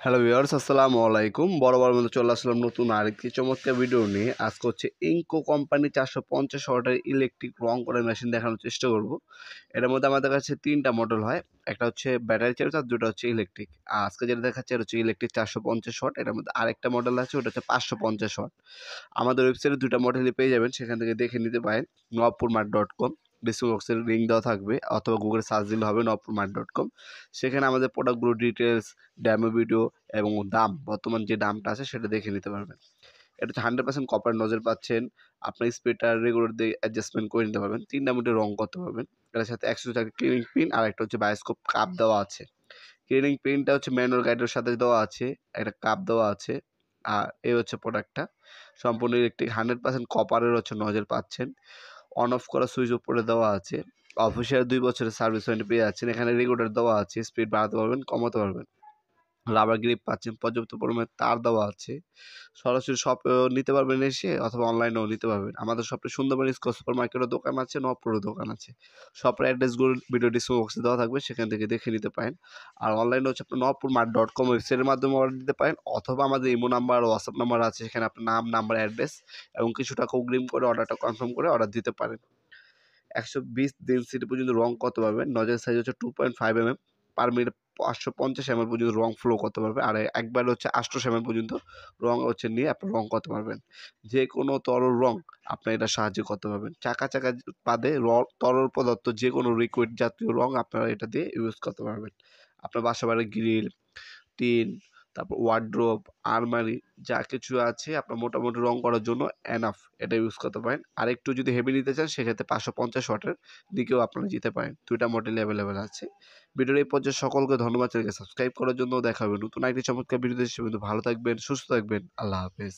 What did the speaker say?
Hello viewers, আসসালামু আলাইকুম। বরাবর মতো চলে আসলাম নতুন আরেকটি চমৎকার ভিডিও নিয়ে। আজকে হচ্ছে ইনকো কোম্পানি 450 ওয়াটের ইলেকট্রিক রং করার মেশিন দেখানোর চেষ্টা করব। এটার মধ্যে আমাদের কাছে 3টা মডেল হয়। একটা হচ্ছে ব্যাটারি চালিত আর 2টা হচ্ছে ইলেকট্রিক। আজকে যেটা দেখাচ্ছি এটা হচ্ছে ইলেকট্রিক 450 ওয়াট। এটার মধ্যে আরেকটা মডেল আছে, ওটা হচ্ছে 550 ওয়াট। আমাদের ওয়েবসাইটে 2টা মডেলই পেয়ে যাবেন, সেখান থেকে দেখে নিতে পারেন। নবপুরমার্ট.com ডিসক্রিপশন বক্সের লিঙ্ক দেওয়া থাকবে, অথবা গুগলে সার্চ দিলে হবে নবপুরমার্ট.com। সেখানে আমাদের প্রোডাক্টগুলো ডিটেলস, ডেমো ভিডিও এবং দাম, বর্তমান যে দামটা আছে সেটা দেখে নিতে পারবেন। এটা হচ্ছে 100% কপার নজেল পাচ্ছেন। আপনার স্পিডটা রেগুলার দিয়ে অ্যাডজাস্টমেন্ট করে নিতে পারবেন। 3টা মোডে রং করতে পারবেন। এটার সাথে 104 ক্লিনিং পিন আর একটা হচ্ছে বায়োস্কোপ কাপ দেওয়া আছে। ক্লিনিং পিনটা হচ্ছে ম্যানুয়াল গাইডের সাথে দেওয়া আছে, একটা কাপ দেওয়া আছে। আর এই হচ্ছে প্রোডাক্টটা। সম্পূর্ণ ইলেকট্রিক 100% কপারের হচ্ছে নজেল পাচ্ছেন। অন অফ করা সুইচ উপরে দেওয়া আছে। অফিসিয়াল 2 বছরের সার্ভিস ওয়ারেন্টি পেয়ে যাচ্ছেন। এখানে রেগুলেটর দেওয়া আছে, স্পিড বাড়াতে পারবেন, কমাতে পারবেন। রাবার গ্রিপ পাচ্ছেন, পর্যাপ্ত পরিমাণে তার দেওয়া আছে। সরাসরি শপেও নিতে পারবেন এসে, অথবা অনলাইনেও নিতে পারবেন। আমাদের শপে সুন্দরবন স্কয়ার সুপার মার্কেটের দোকান আছে, নবপুরের দোকান আছে। শপের অ্যাড্রেসগুলো ভিডিও ডিসক্রিপশন বক্সে দেওয়া থাকবে, সেখান থেকে দেখে নিতে পারেন। আর অনলাইনে হচ্ছে আপনার নবপুরমার্ট.com ওয়েবসাইটের মাধ্যমে অর্ডার দিতে পারেন, অথবা আমাদের ইমো নাম্বার, হোয়াটসঅ্যাপ নাম্বার আছে, সেখানে আপনার নাম, নাম্বার, অ্যাড্রেস এবং কিছু টাকা অগ্রিম করে অর্ডারটা কনফার্ম করে অর্ডার দিতে পারেন। 120 ডেনসিটি পর্যন্ত রং করতে পারবেন। নজেল সাইজ হচ্ছে 2.5 mm, পার মিনিটে 550 ml পর্যন্ত রং ফ্লো করতে পারবে। আর একবার হচ্ছে 800 ml পর্যন্ত রং হচ্ছে নিয়ে আপনি রং করতে পারবেন। যে কোনো তরল রং আপনি এটা সাহায্য করতে পারবেন। চাকা চাকা বাদে তরল পদার্থ যে কোনো লিকুইড জাতীয় রং আপনারা এটা দিয়ে ইউজ করতে পারবেন। আপনার বাসা বাড়ির গ্রিল, টিন, তারপর ওয়ার্ড্রোব, আলমারি যা কিছু আছে আপনার মোটামুটি রং করার জন্য এনাফ এটা ইউজ করতে পারেন। আর একটু যদি হেভি নিতে চান সেক্ষেত্রে 550 ওয়াটের দিকেও আপনারা যেতে পারেন। 2টা মডেল অ্যাভেলেবেল আছে। ভিডিওর এই পর্যায়ে সকলকে ধন্যবাদ, চ্যানেলকে সাবস্ক্রাইব করার জন্য। দেখা হবে নতুন একটি চমৎকার ভিডিও। ভালো থাকবেন, সুস্থ থাকবেন। আল্লাহ হাফেজ।